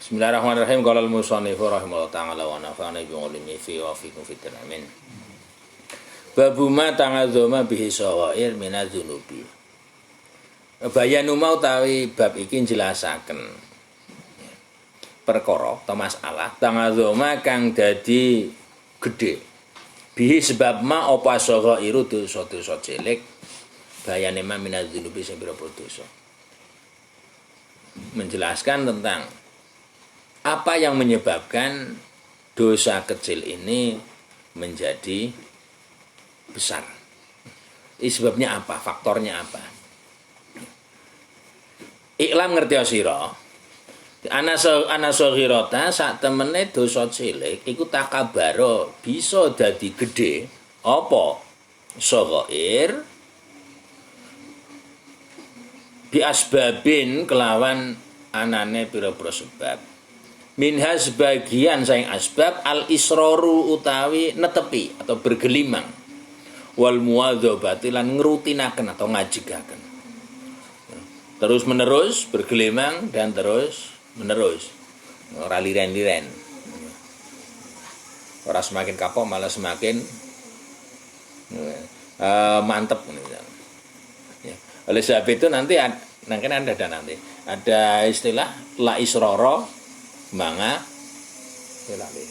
Bismillahirrahmanirrahim. Qala al-musannif rahimahullahu ta'ala wa nafa'ana bi ulumi fi wa fikum fid amin. Babu ma ta'adzuma bihi sawair minadzunubi. Bayanu mau tawi bab iki njelasaken perkara atau masalah ta'adzuma kang dadi gedhe. Bihi sebab ma apa sagairu dosa-dosa cilik bayane ma minadzunubi sing pira-pira dosa. Menjelaskan tentang apa yang menyebabkan dosa kecil ini menjadi besar. Ini sebabnya apa? Faktornya apa? Iklam ngerti sira. Ana saghirata sak temene dosa cilik iku takabaro bisa dadi gedhe apa? Saghair bi asbabin kelawan anane pira-pira sebab. Minha sebagian saing asbab al-israru utawi netepi atau bergelimang wal muwadzabati lan ngrutinaken atau ngajigaken terus menerus bergelimang dan terus menerus ora liren-liren ora semakin kapok malah semakin mantep ya. Oleh sebab itu nanti ada istilah la israra manga lali.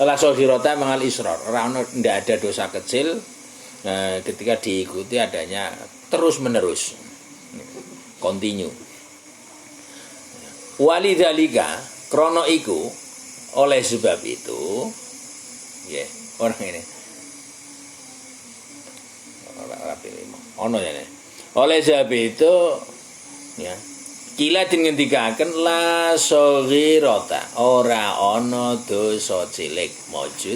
La saghirata mangal israr. Ora ndak ada dosa kecil ketika diikuti adanya terus menerus. Continue. Walidzalika krana iku oleh sebab itu nggih orang ini. Ora pilih. Ono ya. Oleh sebab itu ya kila dingendikaken la saghirata ora ana dosa cilik maujud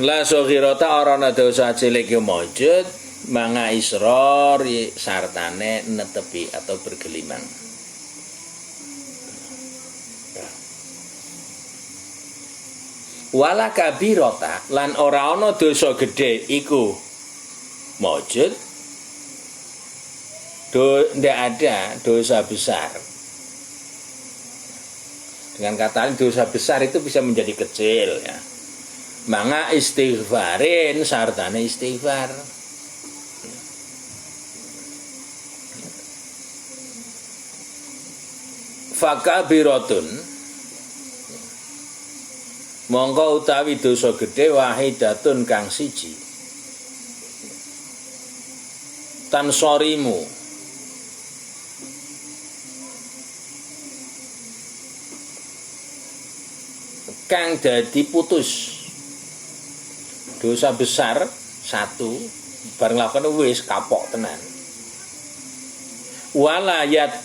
la saghirata ora ana dosa cilik yo maujud manga israr sartane netepi atau bergelimang. Wala kabirota lan ora ana dosa gedhe iku maujud ndak ada dosa besar. Dengan kata lain dosa besar itu bisa menjadi kecil ya. Manga istighfarin sartane istighfar. Fakabiratun mongko utawi dosa gedhe wahidatun kang siji tansorimu kang dadi putus dosa besar satu bareng lakone wis kapok tenan walayat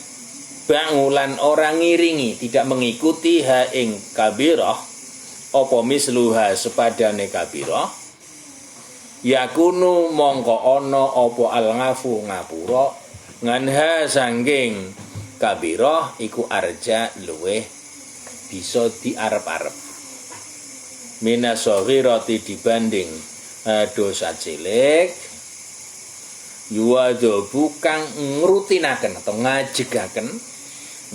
bangulan orang ngiringi tidak mengikuti ha ing kabirah apa misluha sepadane kabirah yakunu mongko ana apa al-ngafu ngapura nganha sangking kabirah iku arja luweh bisa diarep-arep minas saghirati dibanding dosa cilik yuwadhu kang ngrutinaken atau ngajegaken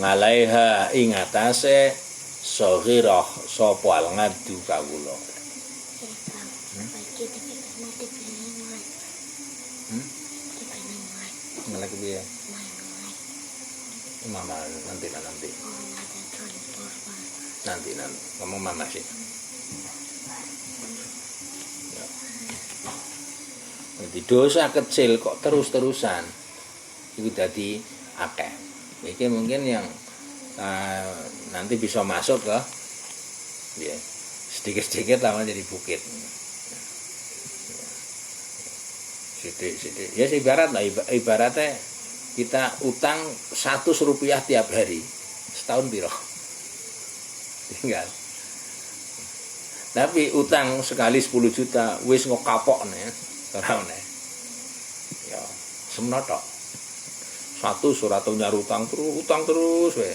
ngalaiha ing atase saghirah sapa al-ngadu kawula. Ngelak piye? Mama nanti. Nanti ngomong mama sih. Ya. Jadi dosa kecil kok terus-terusan itu dadi akeh. Iki mungkin yang nanti bisa masuk ke ya, sedikit-sedikit lama jadi bukit sedikit ya ibaratnya kita utang 100 rupiah tiap hari setahun piro tinggal tapi utang sekali 10 juta wis ngokapok nih ora meneh ya semenotok 100 ora tau nyar utang terus we.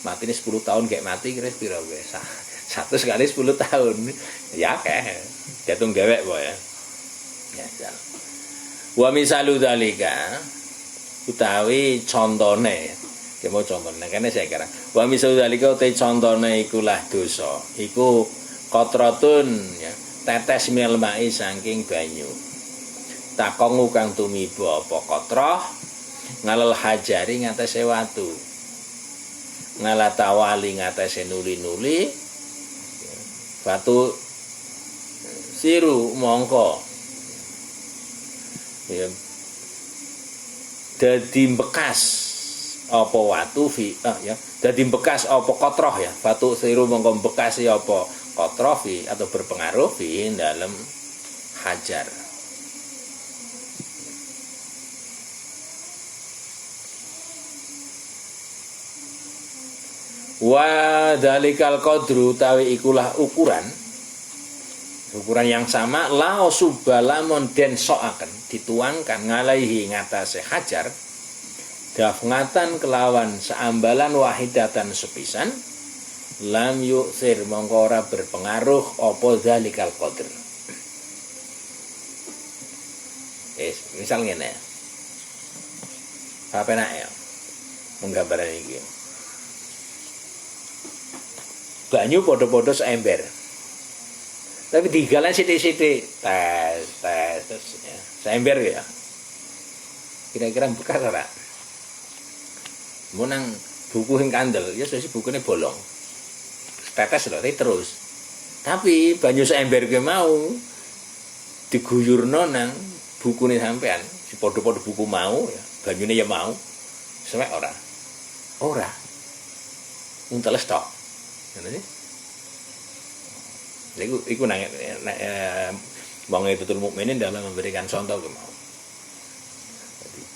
Mati ini 10 tahun kayak mati kira piro we. 1 kali 10 tahun. Ya akeh. Jatung dewek kok ya. Ya, wa misalu dzalika utawi contone ya mau contone kene saya kira wa misalu dzalika utawi contone iku lah dosa iku qatratun ya tetes minal mai saking banyu takongu kang tumiba apa qatrah ngalal hajari ngatese watu ngalatawali ngatese nuli-nuli batu siru mongko ya dadi bekas apa watu ya dadi bekas apa qatrah ya batu siru mongko bekas ya apa qatrah atau berpengaruh di dalam hajar. Wa dalikal qadru tawi ikulah ukuran yang sama lao subalamun den soaken dituangkan ngalaihi ngatasé hajar dafngatan kelawan seambalan wahidatan sepisan lam yu'thir mongko ora berpengaruh apa dalikal qadr. Misal ngene apa enak ya menggambaran iki banyu podo-podo seember tapi digalan sithik-sithik tes ya. Seember ya kira-kira bekas ora mau nang buku yang kandel ya sesi bukunya bolong tetes loh tapi banyu seember ke mau diguyurno nang bukunya sampean si podo-podo buku mau ya banyune ya mau sampe ora unteles tok ngene iki iku nang wong Betul Mukminin dalam memberikan contoh ke mau.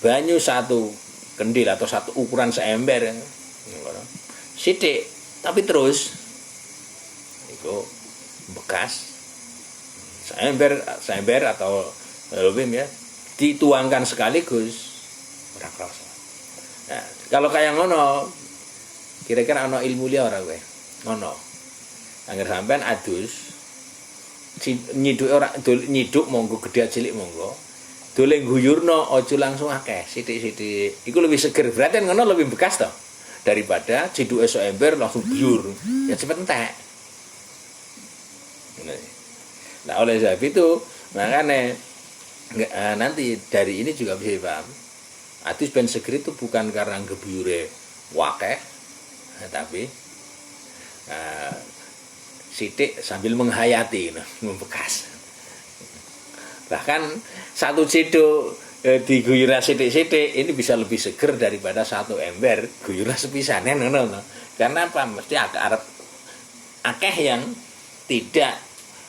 Banyu satu kendil atau satu ukuran seember sithik tapi terus iku bekas seember atau lebih ya dituangkan sekaligus ora krasa. Nah, kalau kayak ngono kira-kira ana ilmu liya ora kowe? Ngono. Angger sampean adus nyiduk ora nyiduk monggo gedhe cilik monggo dole guyurno aja langsung akeh sithik-sithik iku lebih seger berarti ngono lebih bekas toh daripada ciduke ember langsung biur ya cepet entek. Nah oleh sebab itu makanya nanti dari ini juga bisa paham adus ben seger itu bukan karena gebuyure wakeh tapi sithik sambil menghayati membekas. Bahkan satu ciduk diguyur sithik-sithik ini bisa lebih seger daripada satu ember guyur sepisan ngono. Karena apa? Mesti akeh yang tidak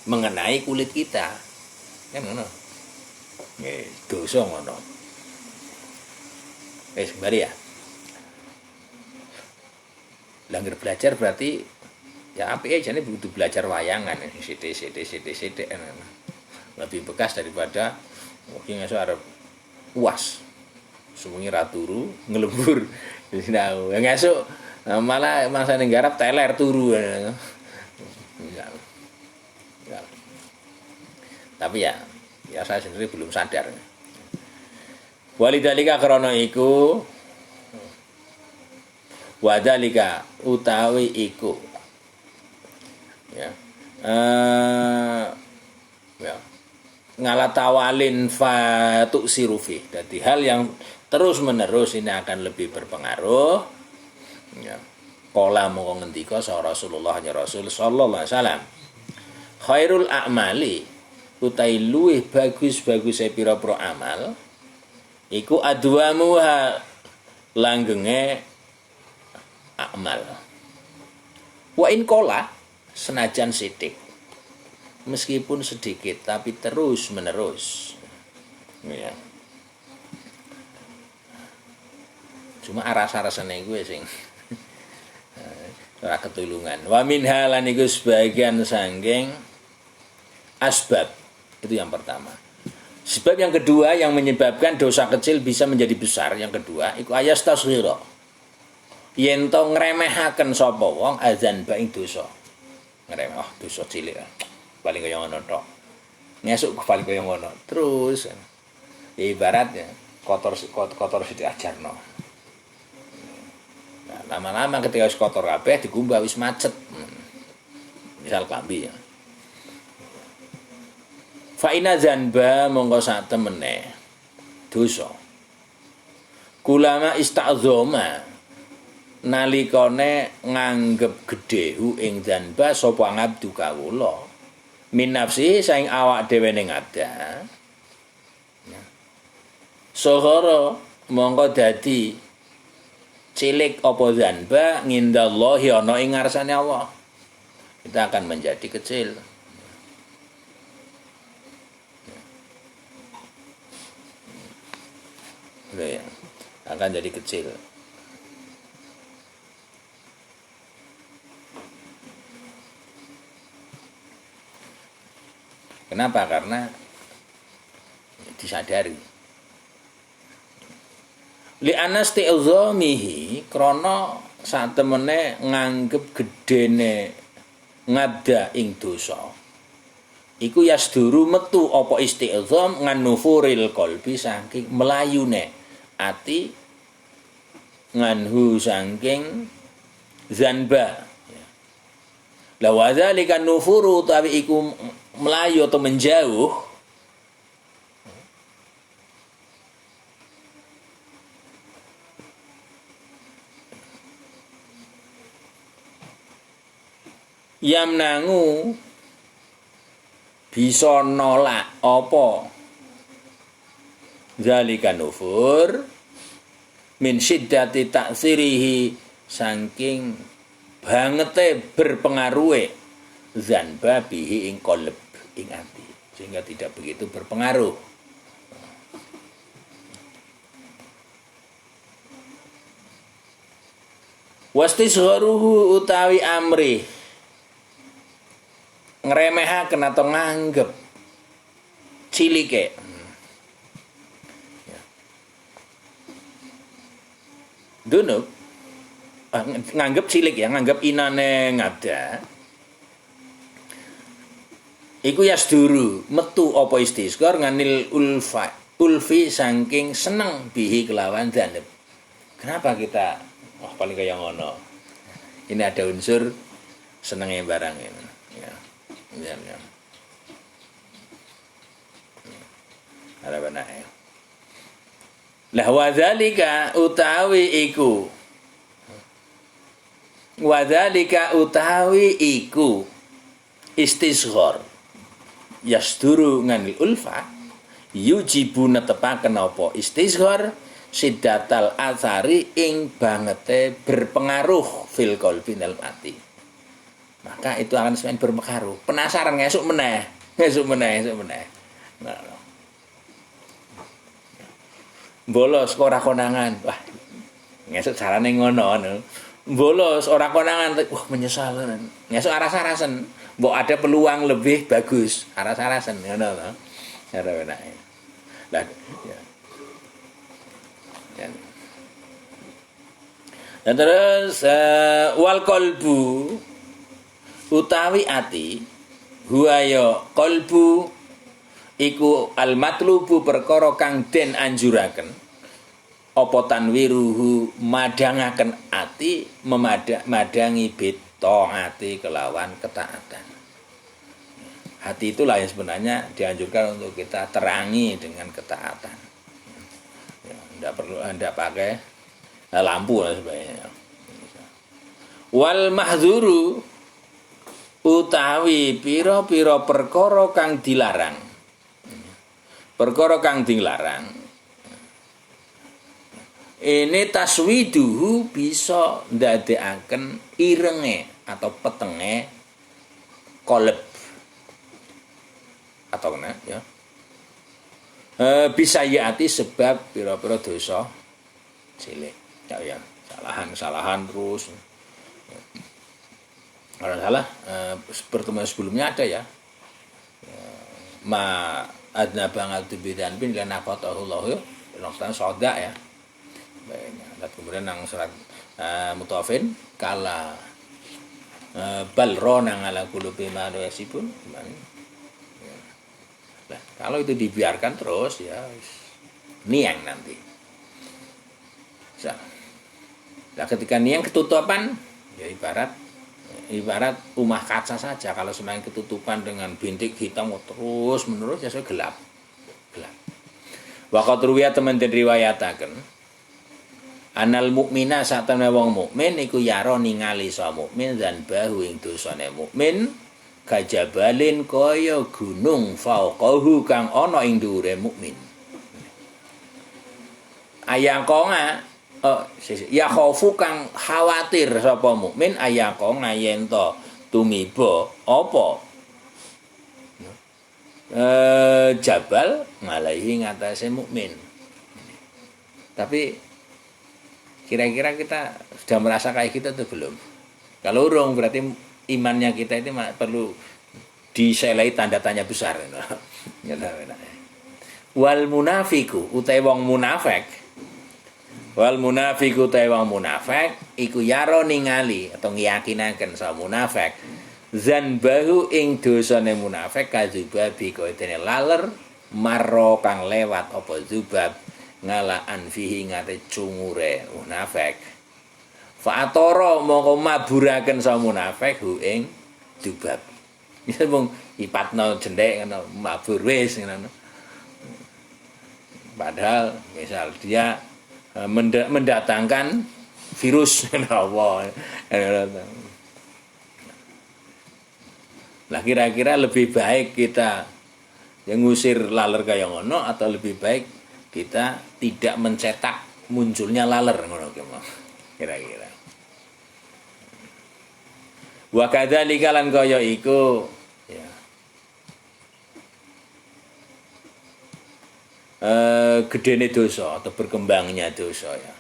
mengenai kulit kita. Kan ngono. Nggih, dosa ngono. Wis bari ya. Langgar belajar berarti ya apike jane butuh belajar wayangan sithik-sithik lebih bekas daripada mungkin esuk arep puas sewengi ra turu ngelembur sinau esuk malah mangsane garap teler turu ya. Tapi ya saya sendiri belum sadar walidalika krana iku wadalika utawi iku ya ngalatawalin fatu sirufi jadi hal yang terus menerus ini akan lebih berpengaruh ya qala mongko ngendika Rasulullah ya Rasul sallallahu alaihi wasallam khairul a'mali utai luwih bagus-baguse pira-pira amal iku adwamuha langgenge amal wa in qala senajan sithik meskipun sedikit tapi terus menerus ya cuma rasa-rasane gue sing ora ketulungan wa minha lan iku sebagian saking asbab itu yang pertama sebab yang kedua yang menyebabkan dosa kecil bisa menjadi besar yang kedua iku ayastasghira yen to ngremehaken sapa wong azan ba ing dosa ngremeh dosa cilik paling kaya ngono tok ngesuk balik kaya ngono. Terus ibaratnya kotor sithik ajarno. Nah, lama-lama ketika wis kotor kabeh dikumbah wis macet. Misal klambi ya. Fa ina zanba mongko sak temene dosa. Kulama ista'zoma nalikane nganggep gedhe ing zanba sapa ngabdu kawula. Min nafsi saing awak dhewe ning ada. Sohoro mongko dadi cilik apa zanba ngindallahi ana ing ngarsane Allah. Kita akan menjadi kecil. Ya, akan jadi kecil. Kenapa? Karena disadari. Li anasti'zamihi krana satemene nganggep gedene ngabda ing dosa. Iku yasduru metu apa isti'zam nganufuril qalbi saking melayune ati nganhu saking zanba. La wa dzalika nufuru tawi iku melayu atau menjauh yamnangu bisa nolak apa zalika nufur min syiddati ta'sirihi saking bangete berpengaruhe zanba bihi ing qalb ing ati sehingga tidak begitu berpengaruh. Wastisgharuhu utawi amri ngremehaken atau nganggep cilike. Dunuk nganggep cilik ya, nganggep inane ngada. Iku yasduru metu apa istisghar nganil ulfi saking seneng bihi kelawan dzanab. Kenapa kita paling kaya ngono? Ini ada unsur senenge barang ini. Ya. Ada benar ya. Lah wadzalika utawi iku. Wadzalika utawi iku istisghar. Yasduru nganil ulfa yujibu netepaken apa istisghar siddatal athari ing bangete berpengaruh fil qalbi dalam hati. Maka itu akan semakin berpengaruh. Penasaran ngesuk meneh. Nah. Bolos kok ora konangan. Wah, ngesuk carane ngono. Bolos ora konangan, wah menyesal. Ngesuk aras-arasen. Mbok ada peluang lebih bagus, aras-arasen ngono lho. Cara enake. Lah ya. Dan terus wal qalbu utawi ati huwa ya qalbu iku al matlubu perkara kang den anjuraken apa tanwiruhu madangaken ati madangi taati kelawan ketaatan. Hati itulah yang sebenarnya dianjurkan untuk kita terangi dengan ketaatan. Ya, tidak perlu Anda pakai lampu dan sebagainya. Wal mahdzuru utawi pira-pira perkara kang dilarang. Perkara kang dilarang. Ini taswiduhu bisa ndadekaken irenge atau petenge koleb atau kena ya bisa yati sebab pira-pira dosa cilik ya kesalahan terus kalau salah pertemuan sebelumnya ada ya ma adna banget bidan bin lan aqatahu ya noktan soda ya dan kemudian yang surat mutafin kala balrona ala qulubi ma yasibun Nah, kalau itu dibiarkan terus ya niang nanti. Nah, ketika niang ketutupan ya ibarat rumah kaca saja. Kalau semakin ketutupan dengan bintik hitam terus menerus ya sudah gelap. Waqat ruwiya teman den riwayataken anal mukmina sak temene wong mukmin iku yaro ningali sa mukmin dan bahu ing dosane mukmin kajabalin kaya gunung fauqahu kang ana ing dhuwure mukmin. Ayakonga ya khofu kang khawatir sapa mukmin ayakonga yen to tumiba apa jabal ngalahi ngatasé mukmin. Tapi kira-kira kita sudah merasa kayak gitu atau belum? Kalau urung berarti imannya kita itu perlu diselai tanda tanya besar. Wal munafiku utai wong munafik. Wal munafiku utai wong munafik iku yaro ningali atau ngiyakinaken sa munafik zanbahu ing dosane munafik kadzubabi kaya dene laler marro kang lewat apa zubab ngala anfihi ngate cungure munafik fa atara mongko maburaken sa munafik hu ing zubab ya mung ipatno jendhek ngono mabur wis ngono padahal misal dia mendatangkan virus apa lah kira-kira lebih baik kita yang ngusir laler kaya ngono atau lebih baik kita tidak mencetak munculnya laler ngono kira-kira. Wa kadzalika lan kaya iku ya. Gedene dosa atau berkembangnya dosa ya.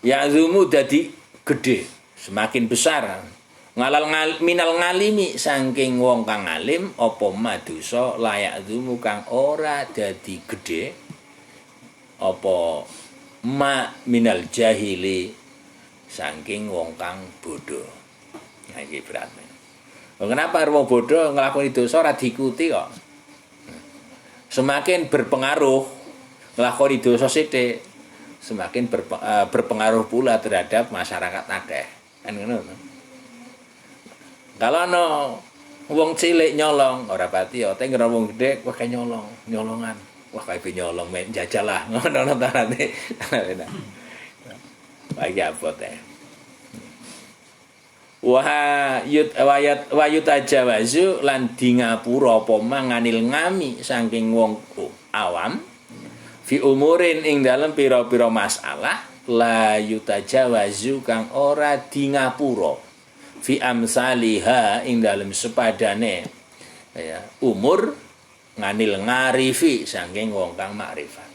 Ya zumu dadi gede, semakin besar. Minal ngalimi saking wong kang alim apa madosa layak zumu kang ora dadi gede apa minal jahili saking wong kang bodoh. Nah iki berat. Kenapa wong bodoh nglakoni dosa ora diikuti kok? Semakin berpengaruh nglakoni dosa sithik, semakin berpengaruh pula terhadap masyarakat akeh. Kan ngono. Kalau no wong cilik nyolong ora pati ya, tapi wong gede wah kayak nyolongan. Wah kayak nyolong main jajal lah. Ngono ta nanti. Bagi apa teh. Wayut aja wazu lan di ngapura apa manganil ngami saking wong awam fi umurin ing dalem pira-pira masalah la yutajawazu kang ora di ngapura fi amsaliha ing dalem sepadane ya umur nganil ngarifi saking wong kang makrifat.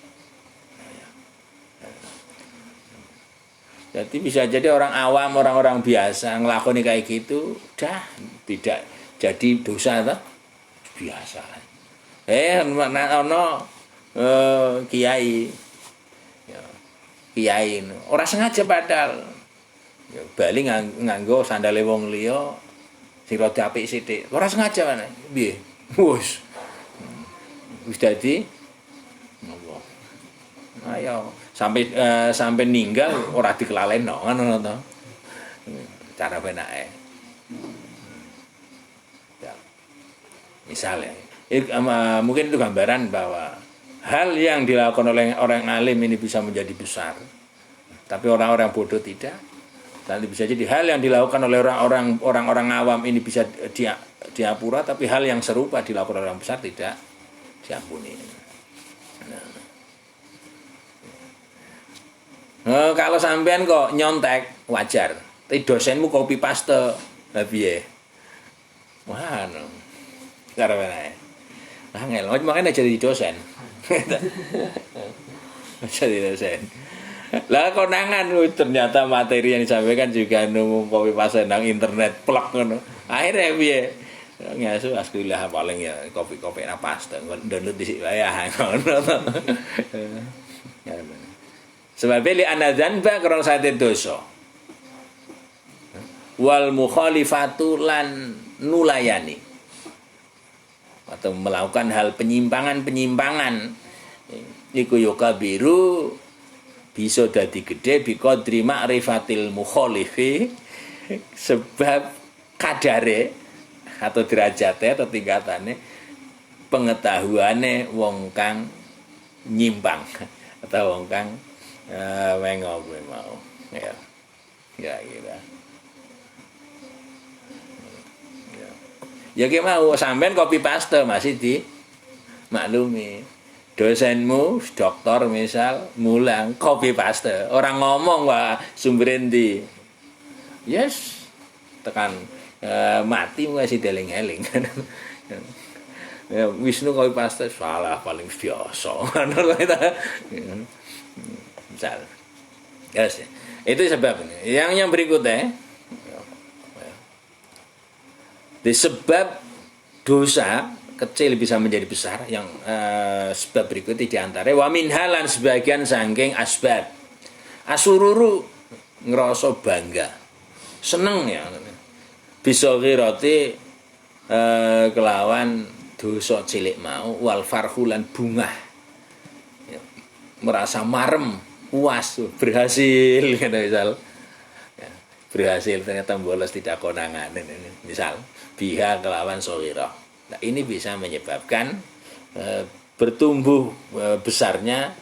Jadi bisa jadi orang awam, orang-orang biasa ngelakoni kayak gitu, dah tidak jadi dosa toh biasa. Ono kiai, ya, kiai, orang sengaja padahal, ya, bali nganggo sandale wong liya, sing rada apik sithik, orang sengaja mana, biye, wus dadi, Allah, ayo. Sampai ninggal ora dikelaleno ngono to. Cara penake. Ya. Misalnya, mungkin itu gambaran bahwa hal yang dilakukan oleh orang alim ini bisa menjadi besar. Tapi orang-orang bodoh tidak. Nanti bisa jadi hal yang dilakukan oleh orang-orang awam ini bisa diapura, tapi hal yang serupa dilakukan oleh orang besar tidak diampuni. Kalau sampean kok nyontek wajar, tapi dosenmu copy paste, lah piye? Wah, no. Karo wae. Angel, makanya jadi dosen. Jadi dosen. Lah konangan ternyata materi yang disampaikan juga nemu copy paste nang internet plek ngono. Akhirnya piye? Ngasu aslilah paling ya copy na paste, download di sik wae ngono. Sebab li anadzanba karena sate dosa wal mukhalifatu lan nulayani atau melakukan hal penyimpangan-penyimpangan iku yo kabiru bisa dadi gede biqadri ma'rifatil mukhalifi sebab kadare atau derajate atau tingkatane pengetahuane wong kang nyimpang atau wong kang wengo kuwi mau ya kira-kira ya ki mau sampean copy paste masih di maklumi dosenmu dokter misal mulang copy paste orang ngomong wah sumber endi yes tekan mati masih deling-eling ya Wisnu copy paste salah paling biasa misal yes itu sebabnya yang berikutnya disebab dosa kecil bisa menjadi besar yang sebab berikut di antara wa min halan sebagian saking asbab asururu ngerasa bangga seneng ya bisa kirati kelawan dosa cilik mau wal farhulan bungah ya, merasa marem puas berhasil gitu misal ya, berhasil ternyata bolos tidak konangan misal biha kelawan soghirah. Nah, ini bisa menyebabkan bertumbuh besarnya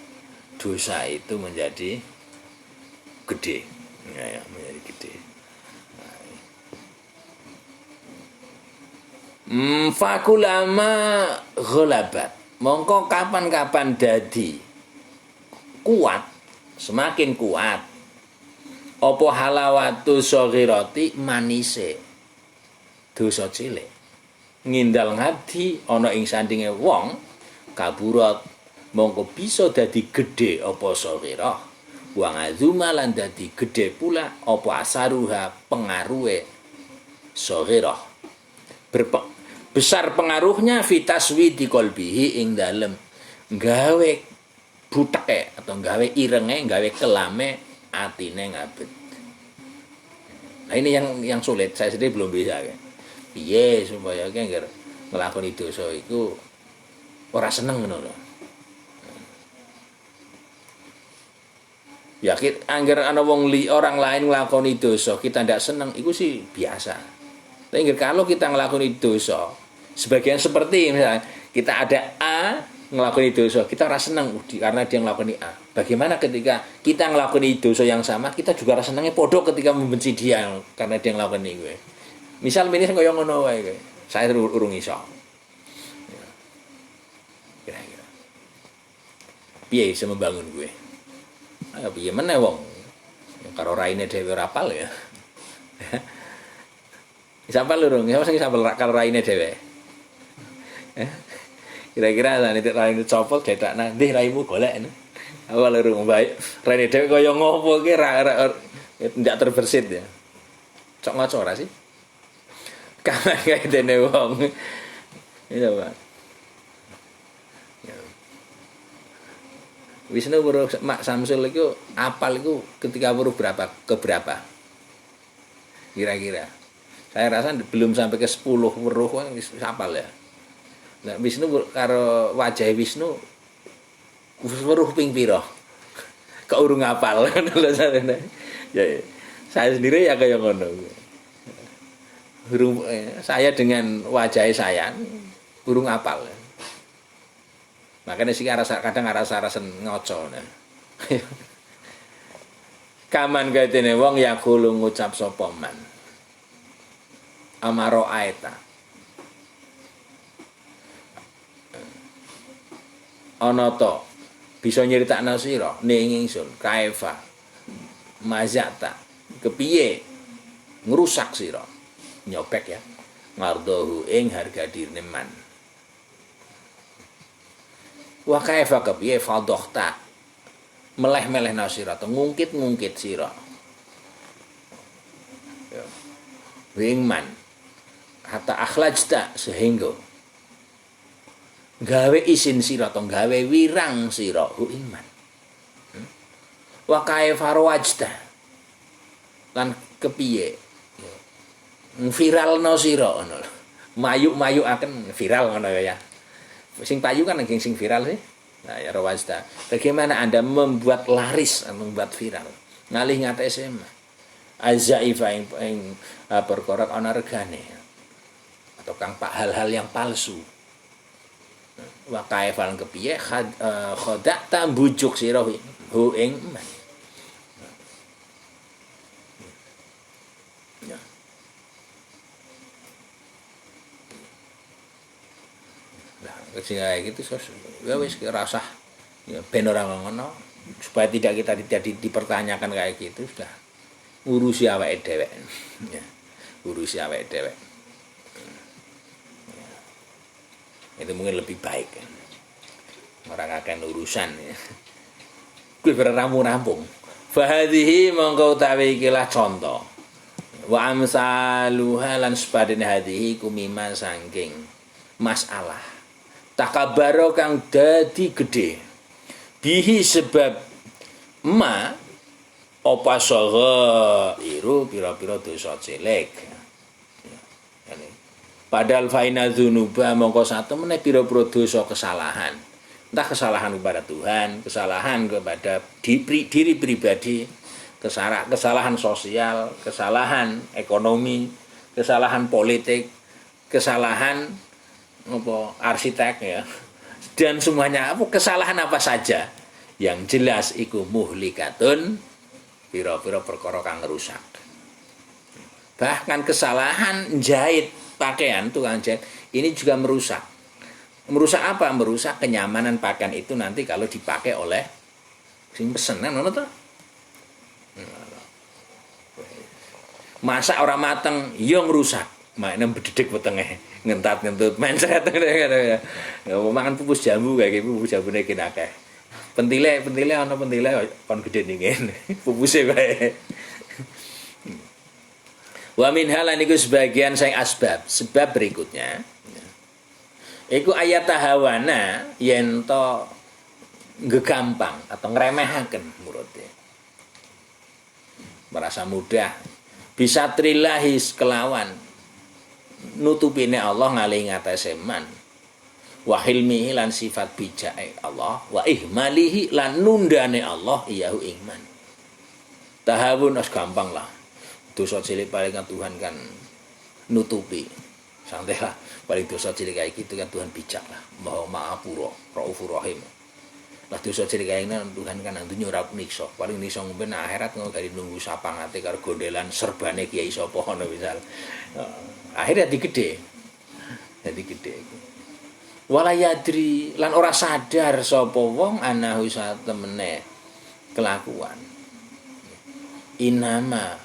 dosa itu menjadi gede, ya, menjadi gede. Fakulama ghalabat, mongko kapan-kapan dadi kuat, semakin kuat. Apa halawatu soghirati manise dosa cilik. Ngindal ngadi ana ing sandinge wong kaburat mongko bisa dadi gedhe apa saghirah wa azuma lan dadi gedhe pula apa asaruha pengaruhe saghirah besar pengaruhnya fitaswidi qalbihi ing dalem gawe buteke atau gawe irenge gawe kelame atine ngabet. Nah ini yang sulit, saya sendiri belum bisa kan. Piye supaya ki nglakoni dosa iku ora seneng ngono lho. Ya kita angger ana wong orang lain nglakoni dosa, kita ndak seneng iku sih biasa. Tapi kalau kita nglakoni dosa, sebagian seperti misalnya kita ada A nglakoni dosa, kita ora seneng karena dia nglakoni A. Bagaimana ketika kita nglakoni dosa yang sama, kita juga ora senenge padha ketika membenci dia karena dia nglakoni kuwi. Misal ini kaya ngono wae kowe. Saya urung iso. Kira-kira. Piye iso membangun kowe? Ayo piye meneh wong. Karo raine dhewe ora apal ya. Sapal urung, ya sing sapal karo raine dhewe. Kira-kira nitik raine copot cetakna, "Ndih raimu golek." Awal urung bae. Raine dhewe kaya ngopo ki ndak terbersit ya. Cok ngaco ora sih? Karena kayak dene wong. Iya, Pak. Ya. Wisnu weruh Mak Samsul iku apal iku ketika weruh berapa ke berapa? Kira-kira. Saya rasa belum sampai ke 10 weruh wis apal ya. Nah, Wisnu karo wajah Wisnu weruh ping pira? Kok urung apal lho sarene. Ya, saya sendiri ya kayak ngono. Saya dengan wajah saya burung apal. Makanya sih kadang rasa ngoco. Kaman kaitene wong yakulu ngucap sapa man. Amaro aeta. Ana to bisa nyeritakna sira ning ingsun kaifa mazata kepiye ngrusak sira nyopek ya ngardohu ing harga dirine man wa kaifa kepiye fadohta meleh-meleh nasira atau ngungkit-ngungkit sira ya wing man hatta akhlajta sehingga gawe isin sira atau gawe wirang sira hu iman wa kaifa rawajta lan kepiye viralno sira ngono mayu akan viral ngono ya. Sing payu kan sing viral sih. Nah, ya rawasta. Bagaimana Anda membuat laris, membuat viral? Ngalih ngate SMA. Azaifa ing perkara ana regane. Atau kang pak hal-hal yang palsu. Wa kaifal kepiye khodak ta bujuk sira hu ing man. Ya. Nah, kayak gitu ya wis rasah ya ben ora ngono supaya tidak kita dipertanyakan kayak gitu sudah urusi awake dhewe ya urusi awake dhewe ya. Itu mungkin lebih baik kan orang akan urusan ya kuwi rampung fahadhihi mongko utawi ikilah contoh wa amsaluha lan sepadane hadhihi kumima saking masalah takabaro kang dadi gede bihi sebab ma apa saga iru pira-pira dosa cilik padahal faina dzunuba mongko satemene pira-pira dosa kesalahan entah kesalahan kepada Tuhan kesalahan kepada diri pribadi kesalahan sosial kesalahan ekonomi kesalahan politik kesalahan apa arsitek ya dan semuanya apa kesalahan apa saja yang jelas iku muhlikatun pira-pira perkara kang rusak bahkan kesalahan jahit pakaian tukang jahit ini juga merusak apa merusak kenyamanan pakaian itu nanti kalau dipakai oleh sing pesen kan ngono to masak orang mateng yo ngrusak makne bededek wetenge ngentat-ngentut mencret ya. Makan pupus jambu kayak gitu pupus jambune ki akeh. Pentile ana pentile kon gedhe ning ngene. Pupuse bae. Wa min halan iku sebagian sing sebab berikutnya. Iku ayat tahawana yen to gegampang atau ngremehaken murute. Merasa mudah bisa trillahi kelawan nutupine Allah ngalih ngatasé man wa hilmihi lan sifat bijake Allah wa ihmalihi lan nundane Allah iyahu ingman tahawun as gampang lah dosa cilik paling kan Tuhan kan nutupi santai lah paling dosa cilik kayak gitu kan Tuhan bijak lah Maha Maapura Raufur Rahim lah dosa cilik kayak Tuhan kan andunya ora niksa paling niksa ngomben akhirat ngono gari nunggu sapangate karo gondelan serbane kiai sapa ngono misal akhirnya jadi gede walayadri lan ora sadar sapa wong anahu satemene kelakuan inama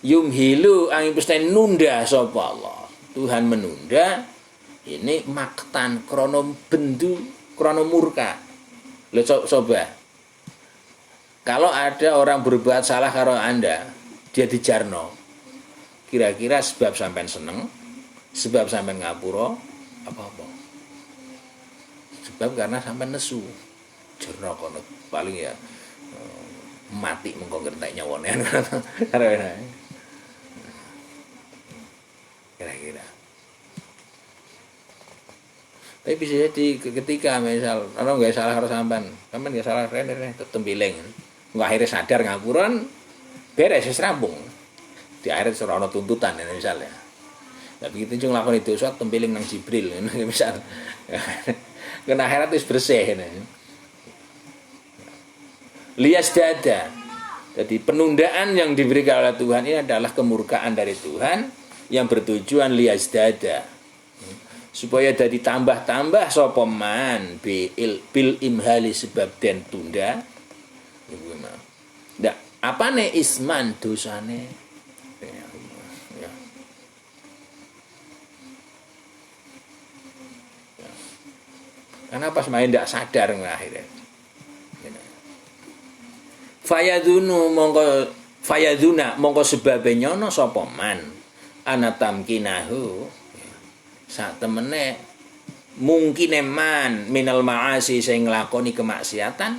yumhilu angin pesen nunda sapa Allah Tuhan menunda ini maktan krono bendu krono murka lho coba kalau ada orang berbuat salah karo Anda dia dijarno kira-kira sebab sampean seneng sebab sampean ngapura apa-apa sebab karena sampean nesu jerno kono paling ya mati mengko ngertek nyawane kira-kira tapi bisa jadi ketika misal ana nggak salah karo sampean nggak salah rene tetep biling nggak akhirnya sadar ngapuran beres wis rampung di akhirat ora ana tuntutan ya misalnya. Lah begitu cung lakoni dosa tempiling nang Jibril misal. Kena akhirat wis bersih ngene. Lias dada. Jadi penundaan yang diberikan oleh Tuhan ini adalah kemurkaan dari Tuhan yang bertujuan lias dada. Supaya jadi tambah-tambah sapa man bil imhali sebab den tunda. Iku mah. Ndak apane isman dosane? Karena pas main tidak sadar akhirnya. Fayaduna mongko sebabe nyono sapa man ana tamkinahu sak temene mungkine man minal ma'asi sing nglakoni kemaksiatan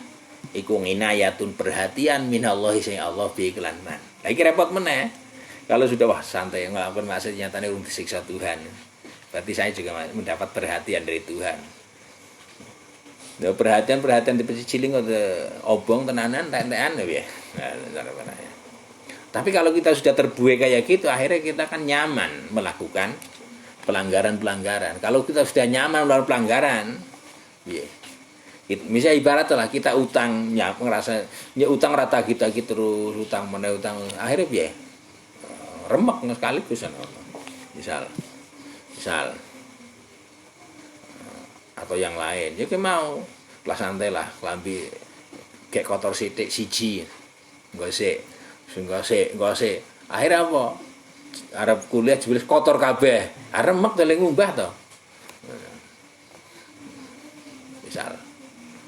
iku nginayatun perhatian minallahi sing Allah bi iklan man. Lah iki repot meneh. Kalau sudah wah santai nglakon maksiat nyatane urung disiksa Tuhan. Berarti saya juga mendapat perhatian dari Tuhan. Ya, perhatian di ciling atau obong tenanan tentean ya. Tapi kalau kita sudah terbuai kayak gitu, akhirnya kita kan nyaman melakukan pelanggaran-pelanggaran. Kalau kita sudah nyaman melakukan pelanggaran, ya. Misalnya ibarat lah kita utang, ngerasa ya utang rata kita gitu terus utang akhirnya ya remek sekaligus misal atau yang lain ya mau kelas santai lah kelambi kayak kotor sithik siji gosek akhirnya apa arep kuliah jelas kotor kabeh remek teling ngumbah to misal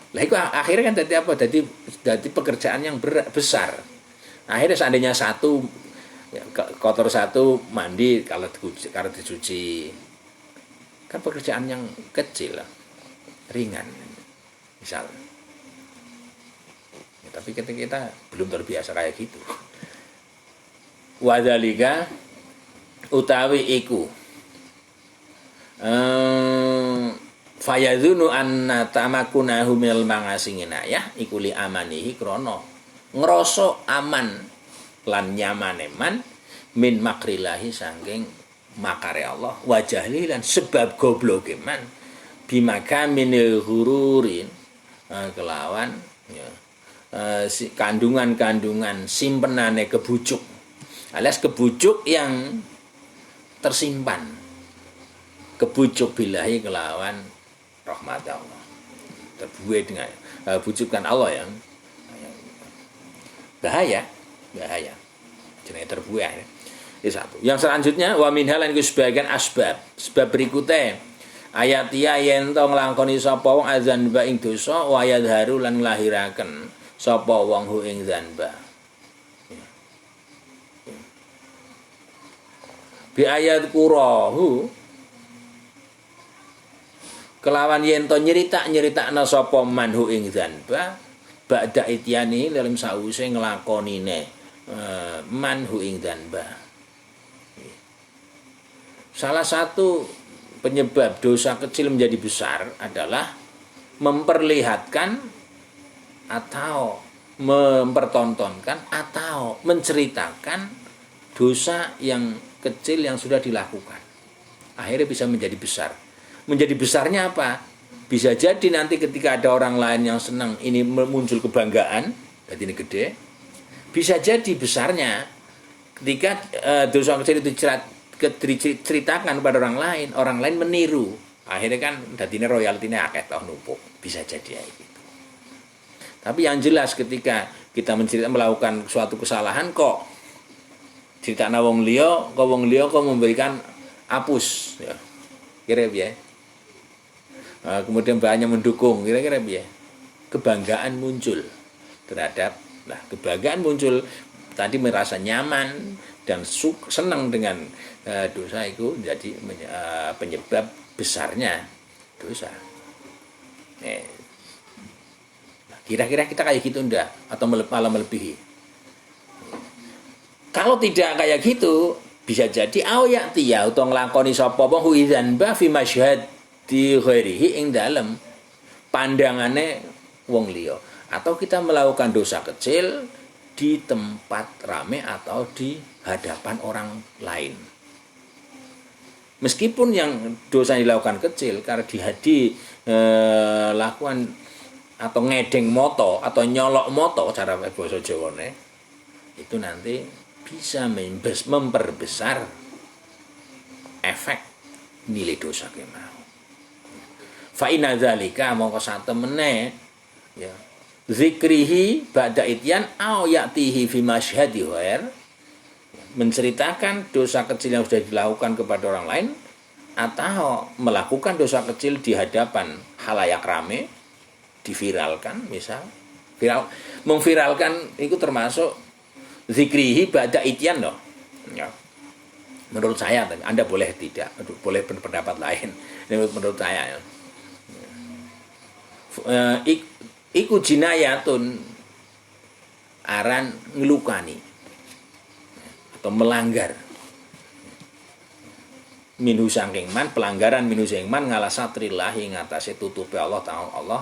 lah itu akhirnya kan jadi apa jadi pekerjaan yang besar akhirnya seandainya satu ya, kotor satu mandi kalau dicuci kan pekerjaan yang kecil ringan misal ya, tapi kita belum terbiasa kayak gitu wadzalika utawi iku fayadzunu anna tamakunahu minal mangasingina ya iku li amanihi krana ngrasa aman lan nyamane man min makrillahi saking makare Allah wajahli lan sebab gobloke man bimakaminil hururin kelawan ya, kandungan-kandungan simpenane kebujuk alias kebujuk yang tersimpan kebujuk billahi kelawan rahmat Allah terbuai dengan bujukan Allah yang bahaya jenenge terbuai itu satu yang selanjutnya wa min halan iku sebagian sebab berikutnya ayat ya yen to nglakoni sapa wong azan ba ing dosa wa yadharu lan nglahiraken sapa wong hu ing zanba bi ayat qurahu kelawan yen to nyeritakna sapa manhu ing zanba ba'da ityani dalam sause nglakonine manhu ing zanba salah satu penyebab dosa kecil menjadi besar adalah memperlihatkan atau mempertontonkan atau menceritakan dosa yang kecil yang sudah dilakukan akhirnya bisa menjadi besar. Menjadi besarnya apa? Bisa jadi nanti ketika ada orang lain yang senang ini muncul kebanggaan, jadi ini gede. Bisa jadi besarnya ketika dosa kecil itu diceritakan kepada orang lain meniru. Akhirnya kan dadine royaltine akeh toh numpuk. Bisa jadi ya gitu. Tapi yang jelas ketika kita melakukan suatu kesalahan kok critakna wong liya kok memberikan apus ya. Kira piye? Kemudian banyak mendukung kira-kira piye kebanggaan muncul terhadap kebanggaan muncul tadi merasa nyaman dan senang dengan dosa itu jadi penyebab besarnya dosa kira-kira kita kayak gitu ndak atau malah melebihi kalau tidak kayak gitu bisa jadi ayati ya utawa nglakoni sapa wong idzan ba fi masyhad di ghairihi ing dalem pandangane wong liya atau kita melakukan dosa kecil di tempat rame atau di hadapan orang lain meskipun yang dosa yang dilakukan kecil karena lakukan atau ngedeng moto atau nyolok moto cara basa Jawane itu nanti bisa memperbesar efek nilai dosa kemau fa inna dzalika mongko satemene ya zikrihi ba'da ityan au ya'tihi fi masyhadi ghair menceritakan dosa kecil yang sudah dilakukan kepada orang lain atau melakukan dosa kecil di hadapan halayak rame diviralkan misal memviralkan itu termasuk zikrihi ba'da ityan loh ya menurut saya Anda boleh tidak boleh berpendapat lain ini menurut saya ya iku jinayatun aran ngelukani atau melanggar minhu saking man, pelanggaran minhu saking man ngala satrillahi ngatasé tutupe Allah ta'ala Allah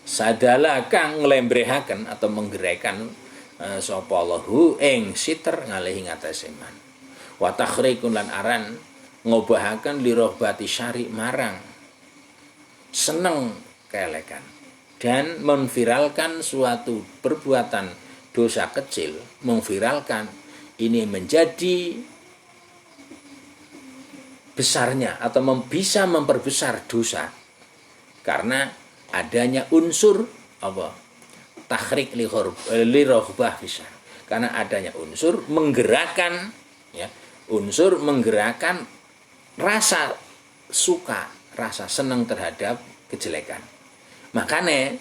sadala kang nglembrehaken atau menggerakkan sapa Allahu ing siter ngalihi ngatasé man wa takhrikun lan aran ngobahaken li rohbati syari marang seneng keelekan dan memviralkan suatu perbuatan dosa kecil, memviralkan ini menjadi besarnya atau bisa memperbesar dosa karena adanya unsur apa takhrik li rohbah bisa karena adanya unsur menggerakkan ya unsur menggerakkan rasa suka rasa senang terhadap kejelekan. Makanya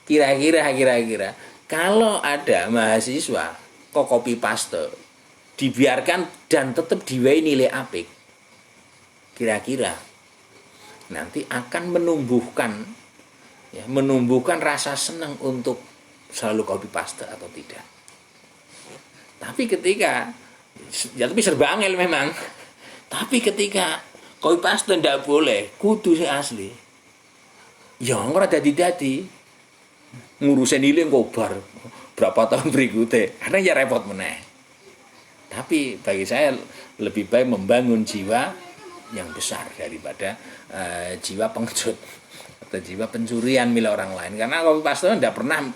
kira-kira kalau ada mahasiswa kok copy paste dibiarkan dan tetap diwai nilai apik, kira-kira nanti akan menumbuhkan rasa senang untuk selalu copy paste atau tidak. Tapi ketika tapi serba angel memang. Tapi ketika copy paste ndak boleh, kudu sing asli. Ya ora dadi-dadi ngurusin nilai kobar berapa tahun berikutnya karena ya repot meneh. Tapi bagi saya lebih baik membangun jiwa yang besar daripada jiwa pengecut atau jiwa pencurian milik orang lain karena copy paste tidak pernah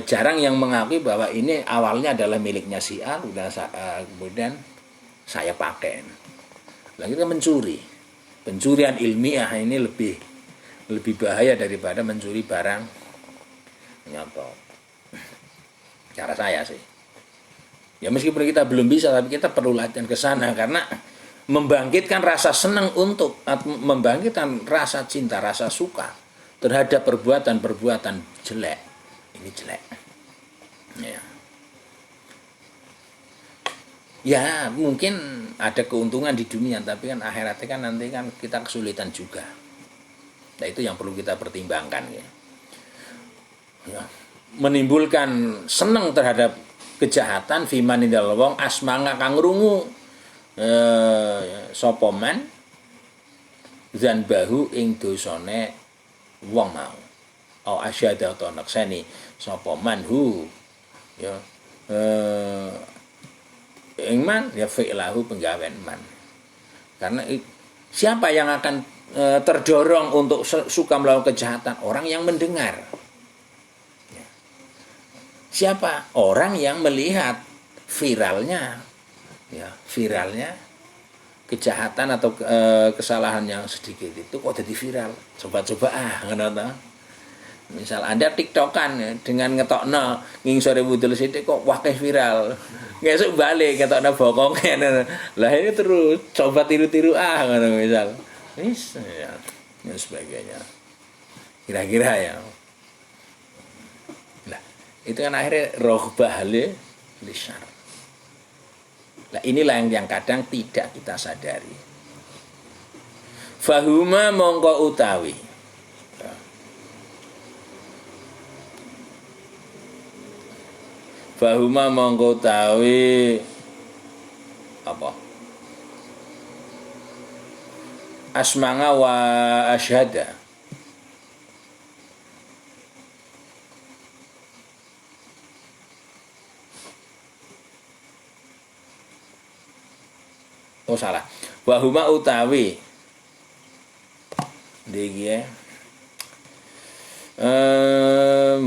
jarang yang mengakui bahwa ini awalnya adalah miliknya si A kemudian saya pakai. Lagi kita mencuri. Pencurian ilmiah ini lebih bahaya daripada mencuri barang nyata. Cara saya sih. Ya meskipun kita belum bisa tapi kita perlu latihan ke sana karena membangkitkan rasa senang untuk membangkitkan rasa cinta, rasa suka terhadap perbuatan-perbuatan jelek. Ini jelek. Ya. Ya mungkin ada keuntungan di dunia tapi kan akhiratnya kan nanti kan kita kesulitan juga. Nah itu yang perlu kita pertimbangkan ya. Ya. Menimbulkan senang terhadap kejahatan fiman indal wong asmanga kang rungu sapa man zan bahu ing dosane wong mau. Au asyada ta naksani sapa man hu ya ingman ya fi'lahu penggawean man. Karena siapa yang akan terdorong untuk suka melakukan kejahatan? Orang yang mendengar. Ya. Siapa? Orang yang melihat viralnya kejahatan atau kesalahan yang sedikit itu kok jadi viral. Coba-coba ngono. Misal Anda TikTokan dengan ngetokno ngingsore wudul sithik kok wakeh viral. Ngesuk balik ngetokno bokonge. Lah ini terus coba tiru-tiru ngono misal. Wis ya, dan sebagainya. Kira-kira ya. Nah, itu kan akhirnya rohbah lisyar. Nah, inilah yang kadang tidak kita sadari. Fahuma mongko utawi Fahuma mongko tawi apa? Asmanga wa asyhada. Oh salah. Wahuma utawi. Iki ya.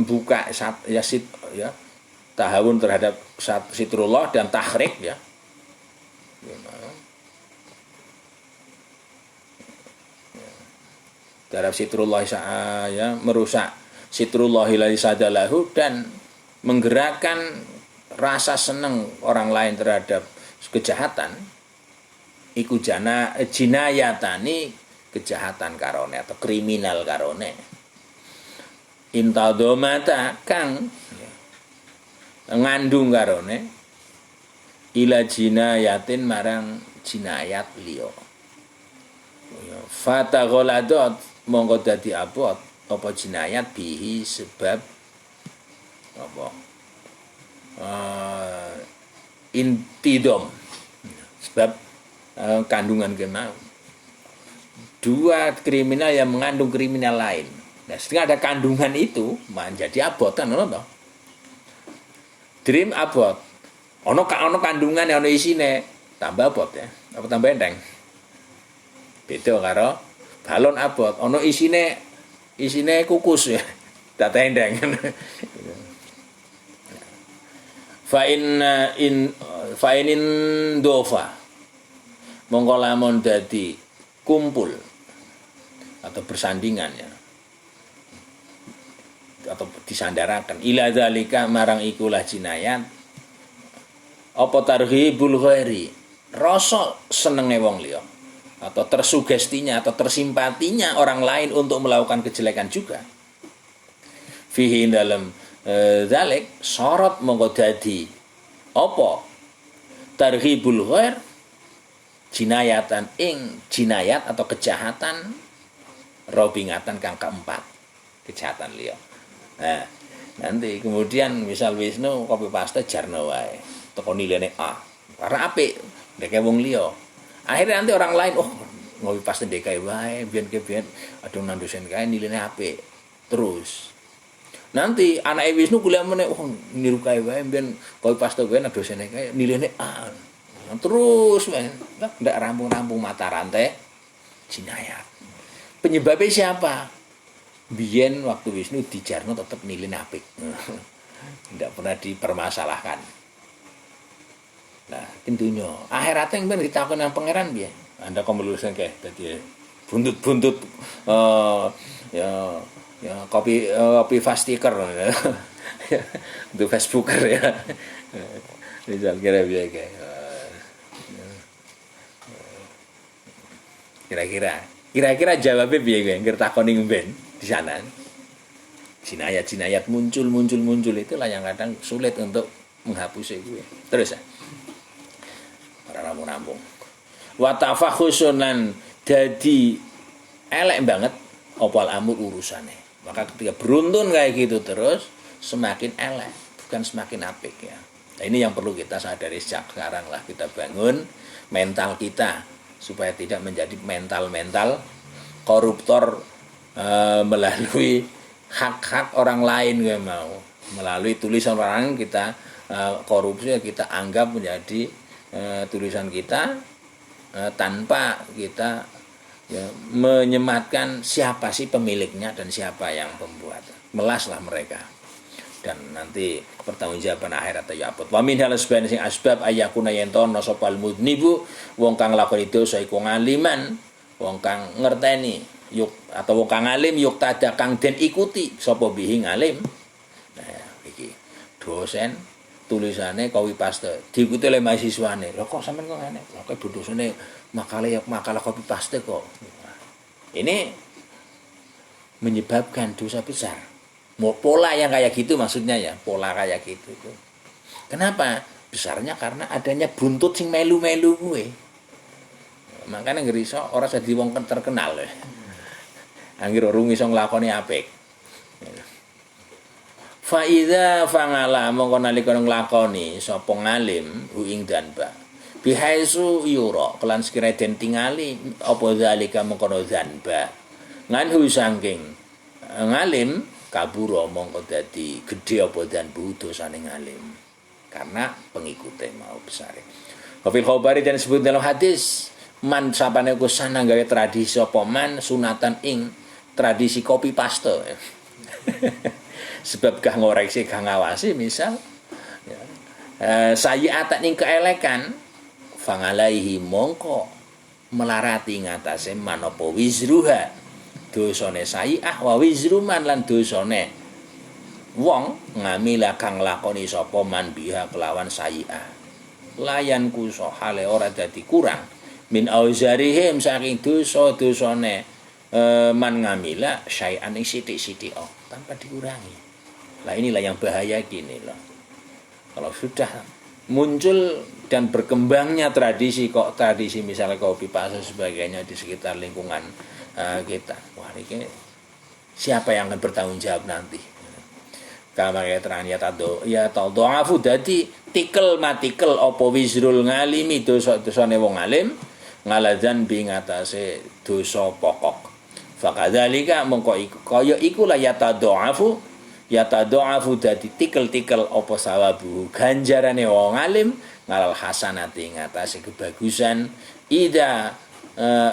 Buka ya tahawun terhadap sitrullah dan tahrik ya. Terhadap sitrullah ya merusak sitrullah ilai sadalahu dan menggerakkan rasa senang orang lain terhadap kejahatan. Iku jinayatani kejahatan karone atau kriminal karone. Intadomata kang ngandung karone ila jinayatin marang jinayat liya. Fatagholadot mongko dadi abot apa jinayat bihi sebab apa intidom sebab kandungan kemau dua kriminal yang mengandung kriminal lain. Nah, sehingga ada kandungan itu menjadi abot kan ngono toh. Dream abot. Ono kandungan ono isine tambah abot ya. Apa tambah enteng? Beda karo balon abot. Ono isine kukus ya. Tak enteng. Fa in dofa mongko lamun dadi kumpul atau bersandingan ya atau disandarakan ila zalika marang ikulah jinayat apa targhibul ghairi rasa senenge wong liya atau tersugestinya atau tersimpatinya orang lain untuk melakukan kejelekan juga fihi dalam zalik sorot mongko dadi apa targhibul ghair jinayatan jinayat atau kejahatan robingatan kang keempat kejahatan liya. Nah, nanti kemudian misal Wisnu copy paste jarno wae teko nilene A karena apik ndek wong liya. Akhirnya nanti orang lain ngopi paste ndek kae wae biyen aduh nang dosen kae nilene apik. Terus nanti anake Wisnu kuliah meneh niru kae wae ben kowe pas to ben dosene kae nilene A. Terus men ndak rampung-rampung mata rantai jinayat. Penyebabnya siapa? Biyen waktu Wisnu dijarno tetep nilene apik. Ndak pernah dipermasalahkan. Nah, tentunya akhirat yang ben ditakon nang pangeran piye? Anda kok melulusan kae dadi buntut-buntut ya copy fast sticker untuk Facebooker ya misal kira-kira jawabnya piye kowe ngger takoni ben di sana jinayat muncul itulah yang kadang sulit untuk menghapus gue terus ya ora rampung wa tafakhusunan dadi elek banget opal amur urusane. Maka ketika beruntun kayak gitu terus semakin elek, bukan semakin apik ya. Nah, ini yang perlu kita sadari sejak sekarang lah kita bangun mental kita supaya tidak menjadi mental koruptor melalui hak-hak orang lain gue mau. Melalui tulisan orang kita korupsi kita anggap menjadi tulisan kita tanpa kita ya, menyematkan siapa sih pemiliknya dan siapa yang pembuat. Melaslah mereka. Dan nanti pertanggungjawaban akhirat ya apot. Wa min hal asbab ayakuna yentono sopal mudnibu wong kang lakoni dosa iku ngaliman, wong kang ngerteni yuk atau wong kang alim yuk tada kang den ikuti sapa bihi ngalim. Nah, iki dosen tulisannya copy paste diikuti oleh mahasiswane. Lho kok sampean kok ngene? Lho kok dosene makalah copy paste kok. Ini menyebabkan dosa besar. Pola yang kayak gitu maksudnya ya, pola kayak gitu itu. Kenapa? Besarnya karena adanya buntut sing melu-melu kuwe. Makanya ngeri iso ora dadi wong terkenal. Anggere urung iso nglakoni apik. Fa iza fangala mongko nalika nglakoni sapa ngalim ing danba. Bihaisu yura kelan sekira den tingali apa zalika mengkono zanba nganhu saking ngalim kabura mongko dadi gedhe apa dan dosane ngalim karena pengikute mau besar. Wafil khabari dan sebut dalam hadis man sapane ku sana gawe tradisi apa man sunatan ing tradisi copy paste. Sebab gak ngoreksi gak ngawasi misal sayiatan ing keelekan fangalaihi mongko melarati ngatasé manapa wizruha dosane sayi'ah wa wizruman lan dosane wong ngamila kang lakoni sapa man biha kelawan sayi'ah layan kuso hale ora dadi kurang min auzarihim saking dosa-dosane man ngamila syai'an ing sithik-sithik tanpa dikurangi. Lah inilah yang bahaya gini loh. Kalau sudah muncul dan berkembangnya tradisi misalnya kopi paste sebagainya di sekitar lingkungan kita. Wah, ini siapa yang akan bertanggung jawab nanti? Kamar keterangan ya tadhafu dadi tikel matikel apa wizrul ngalimi dosa-dosane wong alim ngaladzan bi ngatasé dosa pokok. Fakadzalika mengko iku kaya iku la yatadha'afu dadi tikel-tikel apa sawabu ganjarane wong alim ngalal hasanati ngatasé kebagusan ida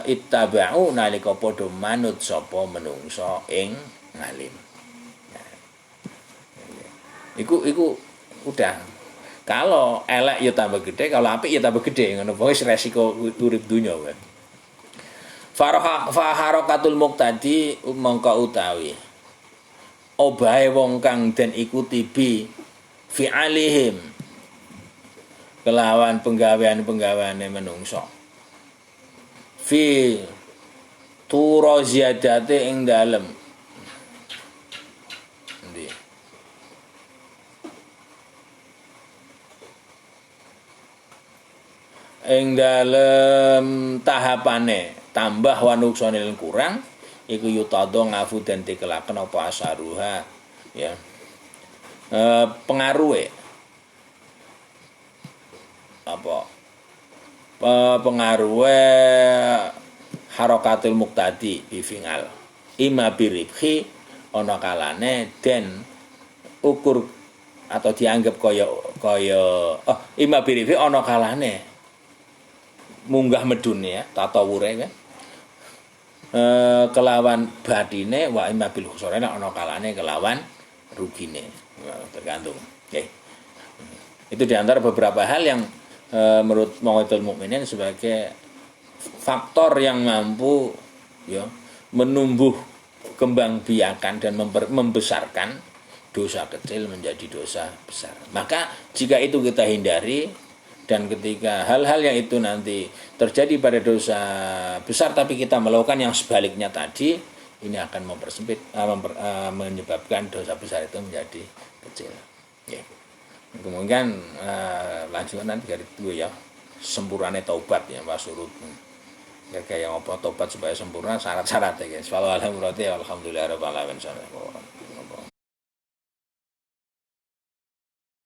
ittaba'u nalika padha manut sapa menungso ing ngalim. Iku udah. Kalau elek ya tambah gede, kalau apik ya tambah gede ngono. Pokoke resiko urip dunya wae. Faharakatul muqtadi mongko utawi obahe wong kang den ikuti bi fi'alihim kelawan penggaweane menungso fi turo ziyadate ing dalem endi ing dalem tahapane tambah wanuksanil kurang iku yutadho ngafu dan dikelaken apa asaruha ya pengaruhe apa pengaruhe harakatul muqtadi bifingal ima biribhi ana kalane den ukur atau dianggap kaya ima biribhi ana kalane munggah medune ya tatawure kan kelawan batine wa imma bil khusrane ana kalane kelawan rugine tergantung okay. Itu diantara beberapa hal yang menurut Mawaidul Mukminin sebagai faktor yang mampu ya menumbuh kembang biakan dan membesarkan dosa kecil menjadi dosa besar. Maka jika itu kita hindari dan ketika hal-hal yang itu nanti terjadi pada dosa besar tapi kita melakukan yang sebaliknya tadi, ini akan mempersempit menyebabkan dosa besar itu menjadi kecil. Ya. Kemudian lanjutan nanti dari itu ya sempurnane taubat ya wasurut. Kayak yang apa taubat supaya sempurna syarat-syaratnya guys. Alhamdulillah rabbil alamin.